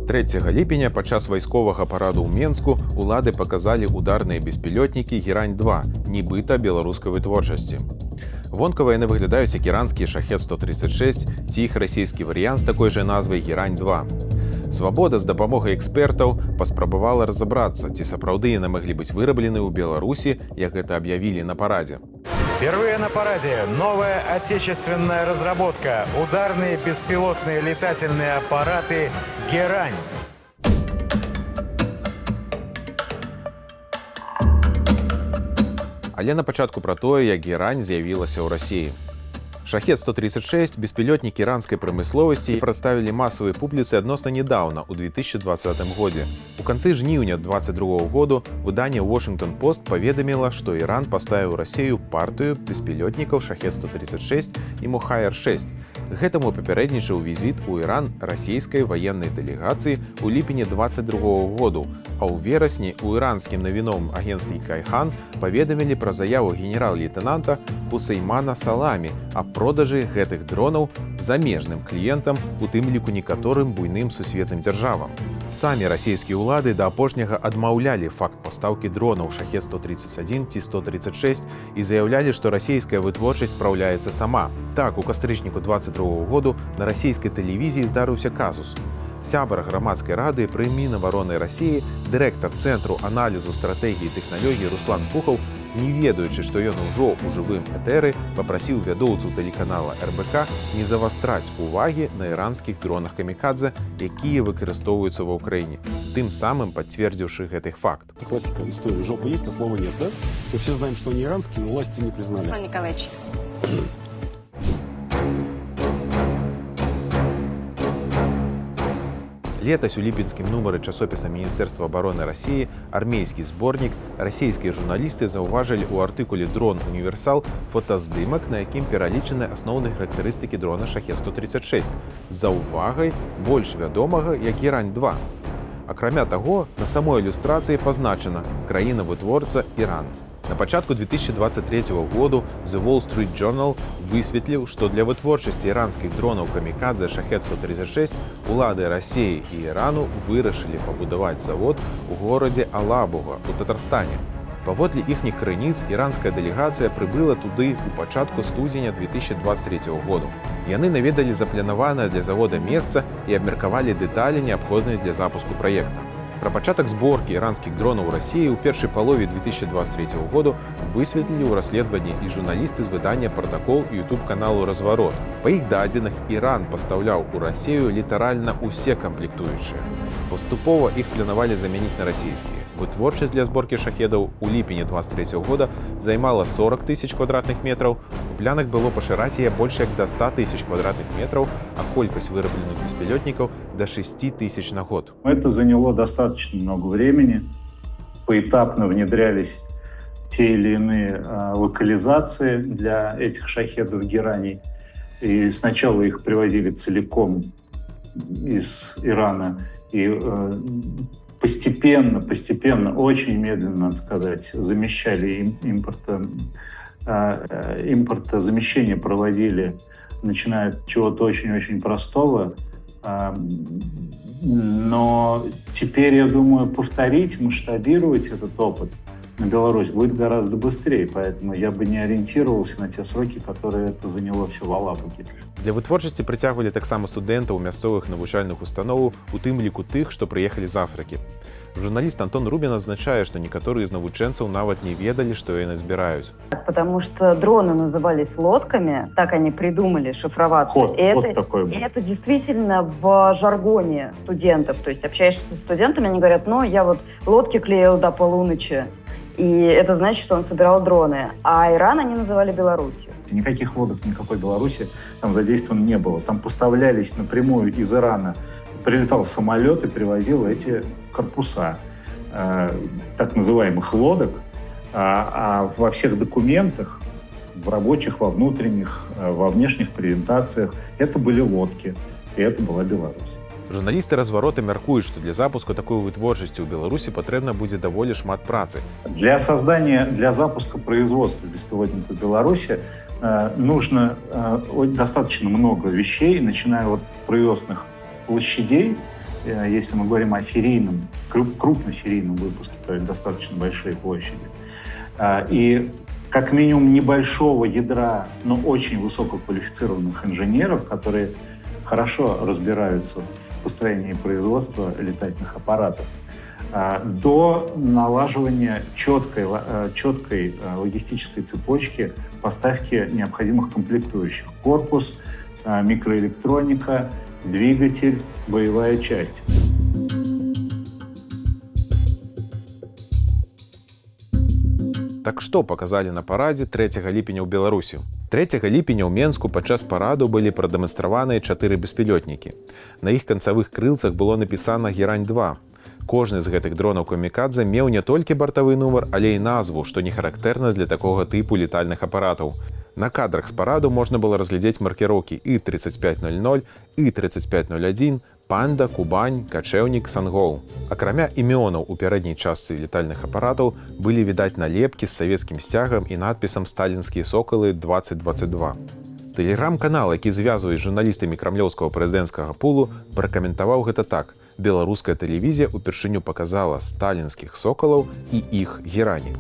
3 ліпеня падчас вайсковага параду ў Менску улады паказалі ударныя беспілётнікі Герань-2, нібыта беларускай вытворчасці. Вонкава яны выглядаюць як іранскія Шахед-136 ці іх расійскі варыянт з такой жа назвай Герань-2. Свабода з дапамогай экспертаў паспрабавала разабрацца, ці сапраўды яны маглі быць выраблены ў Беларусі, як гэта аб'явілі на парадзе. Впервые на параде новая отечественная разработка – ударные беспилотные летательные аппараты «Герань». Але на пачатку пра тое, як Герань з'явілася ў Расіі. Шахед-136 беспілётнікі іранскай прамысловасці прадставілі масавай публіцы адносна нядаўна, у 2020 годзе. У канцы жніўня 2022 году выданне «Washington Post» паведаміла, што Іран паставіў Расію партыю беспілётнікаў Шахед-136 і Мохайер-6. Гэтаму папярэднічаў візіт у Іран расійскай ваеннай дэлегацыі ў ліпені 2022 году, а ў верасні ў іранскім навіновым агенцтве «Кайхан» паведамілі пра заяву генерал-лейтэнанта Хусеймана Саламі аб продажы гэтых дронаў замежным кліентам, у тым ліку некаторым буйным сусветным дзяржавам. Самі расійскія ўлады да апошняга адмаўлялі факт пастаўкі дронаў Шахед-131 ці 136 і заяўлялі, што расійская вытворчасць спраўляецца сама. Так, у кастрычніку 2022 году на расійскай тэлевізіі здарыўся казус. Сябар грамадскай рады пры Мінабароны Расіі, дырэктар Цэнтру аналізу стратэгіі і тэхналогій Руслан Пухаў, не ведаючы, што ён ужо ў жывым этэры, папрасіў вядоўцу тэлеканала РБК не завастраць увагі на іранскіх дронах-камікадзе, якія выкарыстоўваюцца ва ўкраіне, тым самым пацвердзіўшы гэты факт. Классика истории. Жопа есть, а слова нет, да? Мы все знаем, что они иранские, но власти не признали. Руслан Николаевич. Летась у ліпенскім нумары часопіса Міністэрства абароны Расіі армейскі зборнік расійскія журналісты заўважылі ў артыкуле «Дрон Універсал» фотаздымак, на якім пералічаны асноўныя характарыстыкі дрона Шахед-136 з заўвагай больш вядомага як Герань-2. Акрамя таго, на самой ілюстрацыі пазначана краіна-вытворца Іран. На пачатку 2023 году The Wall Street Journal высветліў, што для вытворчасці іранскіх дронаў камікадзе Шахед-136 улады Расіі і Ірану вырашылі пабудаваць завод у горадзе Алабуга у Татарстане. Паводле іхніх крыніц, іранская дэлегацыя прыбыла туды ў пачатку студзеня 2023 году. Яны наведалі запланаванае для завода месца і абмеркавалі дэталі, неабходныя для запуску праекта. Пра пачатак зборкі іранскіх дронаў у Расіі ў першай палове 2023 году высветлілі ў расследаванні і журналісты з выдання «Пратакол» і YouTube-каналу «Разварот». Па іх дадзеных, Іран пастаўляў у Расію літаральна ўсе камплектуючыя. Паступова іх планавалі замяніць на расійскія. Вытворчасць для зборкі шахедаў у ліпені 2023 года займала 40 тысяч квадратных метраў. У планах было пашыраць яе больш як да 100 тысяч квадратных метраў, а колькасць вырабленых беспілётнікаў да 6 тысяч на год. Это заняло достаточно много времени. Поэтапно внедрялись те или иные локализации для этих шахедов Гераней. И сначала их привозили целиком из Ирана. И постепенно, очень медленно, надо сказать, замещали импортозамещение проводили, начиная от чего-то очень-очень простого. Но теперь, я думаю, повторить, масштабировать этот опыт на Беларусь будет гораздо быстрее, поэтому я бы не ориентировался на те сроки, которые это заняло все в Алабуге. Для вытворчасці прыцягвалі таксама студэнтаў мясцовых навучальных установаў, у тым ліку тых, што прыехалі з Афрыкі. Журналист Антон Рубин отзначае, что некоторые из навучэнцаў нават не ведали, что яны збіраюць. Потому что дроны назывались лодками, так они придумали шифроваться. Это действительно в жаргоне студентов. То есть общаешься с студентами, они говорят, ну, я вот лодки клеил до полуночи. И это значит, что он собирал дроны. А Иран они называли Беларусью. Никаких лодок, никакой Беларуси там задействовано не было. Там поставлялись напрямую из Ирана. Прилетал самолет и привозил эти корпуса так называемых лодок. А во всех документах, в рабочих, во внутренних, во внешних презентациях это были лодки. И это была Беларусь. Журналісты разварота мяркуюць, што для запуску такой вытворчасці ў Беларусі патрэбна будзе даволі шмат працы. Для запуска производства беспилотников в Беларуси нужно достаточно много вещей, начиная от производственных площадей, если мы говорим о серийном, крупносерийном выпуске, то есть достаточно большие площади. И как минимум небольшого ядра, но очень высококвалифицированных инженеров, которые хорошо разбираются в построении производства летательных аппаратов, до налаживания четкой логистической цепочки поставки необходимых комплектующих. Корпус, микроэлектроника, двигатель, боевая часть. Так што паказалі на парадзе 3 ліпеня ў Беларусі? 3 ліпеня ў Менску падчас параду былі прадэманстраваныя 4 беспілётнікі. На іх канцавых крылцах было напісана «Герань-2». Кожны з гэтых дронаў камікадзе меў не толькі бартавы нумар, але і назву, што не характэрна для такога тыпу летальных апаратаў. На кадрах з параду можна было разглядзець маркіроўкі І-3500, І-3501, Панда, Кубань, Качэўнік, Сангоў. Акрамя імёнаў у пярэдняй частцы летальных апаратаў былі відаць налепкі з савецкім сцягам і надпісам «Сталінскія сокалы 2022». Тэлеграм-канал, які звязваюць з журналістамі крамлёўскага прэзідэнцкага пулу, пракаментаваў гэта так. Беларуская тэлевізія ўпершыню паказала сталінскіх сокалаў і іх герані.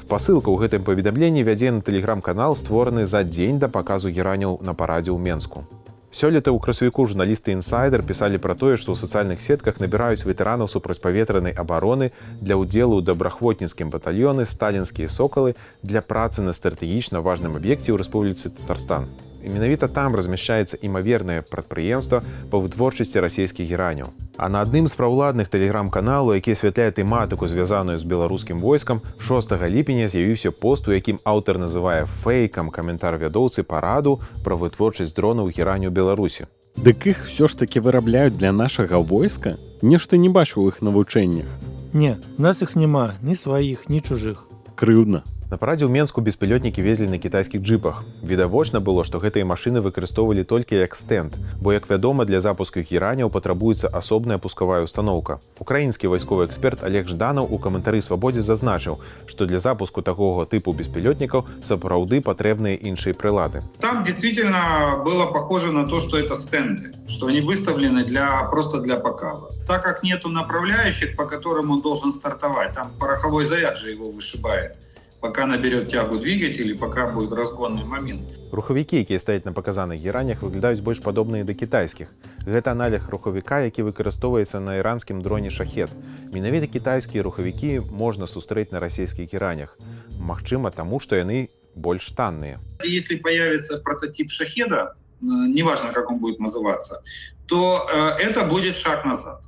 Спасылка ў гэтым паведамленні вядзе на тэлеграм-канал, створаны за дзень да паказу гераняў на парадзе ў Менску. Сёлета ў красавіку журналісты «Інсайдер» пісалі пра тое, што ў сацыяльных сетках набіраюць ветэранаў супрацьпаветранай абароны для ўдзелу ў добраахвотніцкім батальёны «Сталінскія сокалы» для працы на стратэгічна важным аб'екце ў Рэспубліцы Татарстан. І менавіта там размяшчаецца імавернае прадпрыемства па вытворчасці расійскіх гераняў. А на адным з праўладных тэлеграм-каналаў, які асвятляе тэматыку, звязаную з беларускім войскам, 6 ліпеня з'явіўся пост, у якім аўтар называе фэйкам каментар вядоўцы параду пра вытворчасць дронаў гераню Беларусі. Дык іх все ж такі вырабляюць для нашага войска? Нешта не бачу ў іх навучэннях. Не, у нас іх няма, ні сваіх, ні чужых. Крыўдна. На парадзе ў Менску беспілётнікі везлі на кітайскіх джипах. Відавочна было, што гэтыя машыны выкарыстоўвалі толькі як стэнд, бо, як вядома, для запуску гераняў патрабуецца асобная пускавая установка. Украінскі вайсковы эксперт Олег Жданаў у каментары «Свабодзе» зазначыў, што для запуску такога тыпу беспілётнікаў сапраўды патрэбныя іншыя прылады. Там действительно было похоже на то, что это стенды, что они выставлены просто для показа. Так как нету направляющих, по которым он должен стартовать, там пороховой заряд же его вышибает, пока наберет тягу двигатель и пока будет разгонный момент. Рухавікі, якія стаяць на паказаных геранях, выглядаюць больш падобныя да кітайскіх. Гэта аналог рухавіка, які выкарыстоўваецца на іранскім дроне «Шахед». Менавіта кітайскія рухавікі можна сустрэць на расійскіх геранях. Магчыма, таму, што яны больш танныя. Если появится прототип «Шахеда», неважно, как он будет называться, то это будет шаг назад.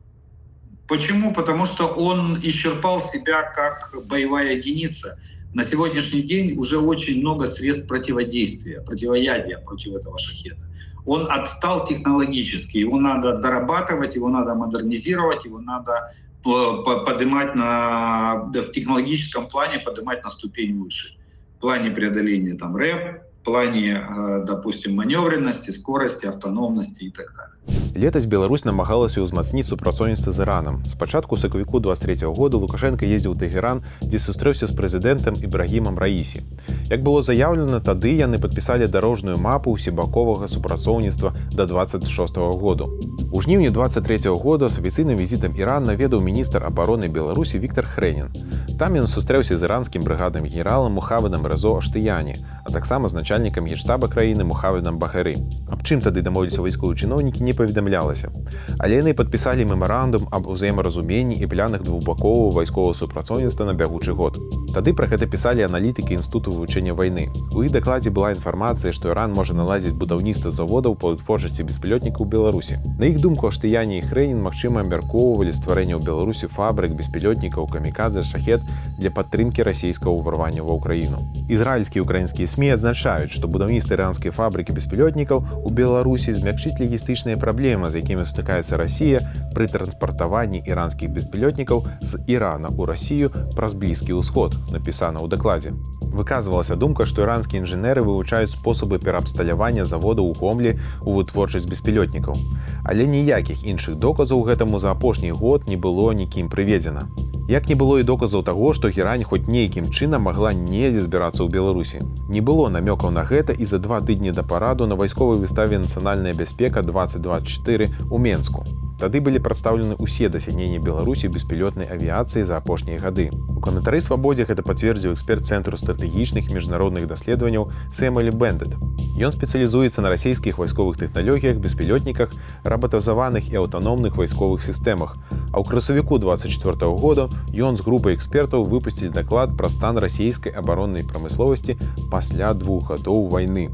Почему? Потому что он исчерпал себя как боевая единица. На сегодняшний день уже очень много средств противодействия, противоядия против этого «Шахеда». Он отстал технологически, его надо дорабатывать, его надо модернизировать, его надо поднимать в технологическом плане, поднимать на ступень выше. В плане преодоления РЭП, в плане, допустим, маневренности, скорости, автономности и так далее. Летась Беларусь намагалася ўзмацніць супрацоўніцтва з Іранам. Спачатку сакавіку 23-го года Лукашенко ездзіў у Тэгеран, дзе сустрэўся з прэзідэнтам Ібрагімам Раісі. Як было заяўлена, тады яны падпісалі дарожную мапу ўсебаковага супрацоўніцтва да 26-го году. У жніўні 23-го года з афіцыйным візітам Іран наведаў міністр абароны Беларусі Віктор Хрэнін. Там ён сустрэўся з іранскім брыгадным генералам Мухаммедам Резо Аштыяні, а таксама з начальнікам генштаба краіны Мухаммедам Багары. Аб чым тады дамовіліся вайсковыя чыноўнікі, не паведамлялася. Але яны падпісалі мемарандум аб узаемаразуменні і планах двухбаковага вайсковага супрацоўніцтва на бягучы год. Тады пра гэта пісалі аналітыкі Інстытуту вывучэння вайны. У іх дакладзе была інфармацыя, што Іран можа наладзіць будаўніцтва заводаў па вытворчасці беспілётнікаў у Беларусі. На іх думку, Аштыяні і Хрэнін, магчыма, абмяркоўвалі стварэнне ў Беларусі фабрык беспілётнікаў камікадзе «Шахед» для падтрымкі расійскага ўварвання ва ўкраіну. Ізраільскія і украінскія СМІ адзначаюць, што будаўніцтва іранскай фабрыкі беспілётнікаў у Беларусі змякчыць лагістычныя праблемы, з якімі сутыкаецца Расія пры транспартаванні іранскіх беспілётнікаў з Ірана ў Расію праз Блізкі ўсход, напісана ў дакладзе. Выказвалася думка, што іранскія інжынеры вывучаюць спосабы пераабсталявання заводаў у Гомлі ў вытворчасць беспілётнікаў. Але ніякіх іншых доказаў гэтаму за апошні год не было нікім прыведзена. Як не было і доказаў таго, што герань хоць нейкім чынам магла недзе збірацца ў Беларусі. Не было намёкаў на гэта і за 2 тыдні да параду на вайсковай выставе «Нацыянальная бяспека-2024» у Менску. Тады былі прадстаўлены ўсе дасягненні Беларусі беспілётнай авіяцыі за апошнія гады. У каментары «Свабодзе» гэта пацвердзіў эксперт Цэнтру стратэгічных і міжнародных даследаванняў Сэмюэль Бэндет. Ён спецыялізуецца на расійскіх вайсковых тэхналогіях, беспілётніках, рабатазаваных і аўтаномных вайсковых сістэмах. А ў красавіку 2024 года ён з групай экспертаў выпусцілі даклад пра стан расійскай абароннай прамысловасці пасля 2 гадоў вайны.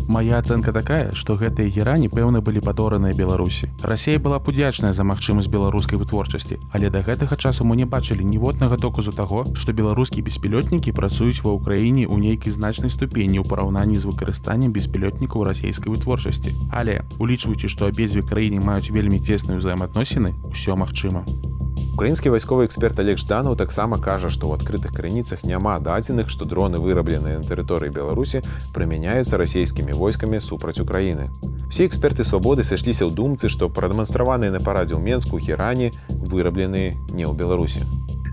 Моя ацэнка такая, што гэтыя герани, пэўна, былі падораныя Беларусі. Расія была б удзячная за магчымасць беларускай вытворчасці, але да гэтага часу мы не бачылі ніводнага доказу таго, што беларускія беспілётнікі працуюць ва ўкраіне ў нейкай значнай ступені ў параўнанні з выкарыстаннем беспілётнікаў расійскай вытворчасці. Але, улічваючы, што абедзве краіны маюць вельмі цесныя ўзаемаадносіны, усё магчыма. Украінскі вайсковы эксперт Олег Жданаў таксама кажа, што ў адкрытых крыніцах няма дадзеных, што дроны, вырабленыя на тэрыторыі Беларусі, прымяняюцца расійскімі войскамі супраць Украіны. Все эксперты «Свабоды» сышліся ў думцы, што прадэманстраваныя на парадзе ў Менску герани вырабленыя не ў Беларусі.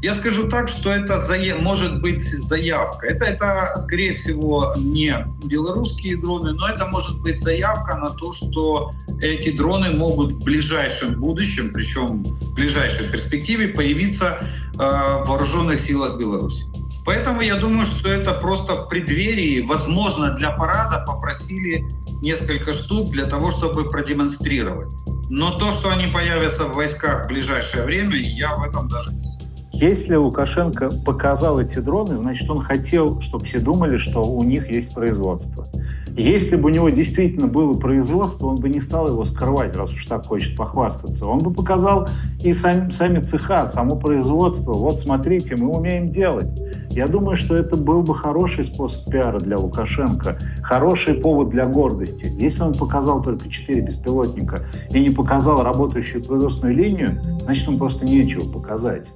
Я скажу так, что это может быть заявка. Это, скорее всего, не белорусские дроны, но это может быть заявка на то, что эти дроны могут в ближайшем будущем, причем в ближайшей перспективе, появиться в вооруженных силах Беларуси. Поэтому я думаю, что это просто в преддверии, возможно, для парада попросили несколько штук для того, чтобы продемонстрировать. Но то, что они появятся в войсках в ближайшее время, я в этом даже не сомневаюсь. Если Лукашенко показал эти дроны, значит, он хотел, чтобы все думали, что у них есть производство. Если бы у него действительно было производство, он бы не стал его скрывать, раз уж так хочет похвастаться. Он бы показал и сами цеха, само производство. Вот смотрите, мы умеем делать. Я думаю, что это был бы хороший способ пиара для Лукашенко, хороший повод для гордости. Если он показал только 4 беспилотника и не показал работающую производственную линию, значит, он просто нечего показать.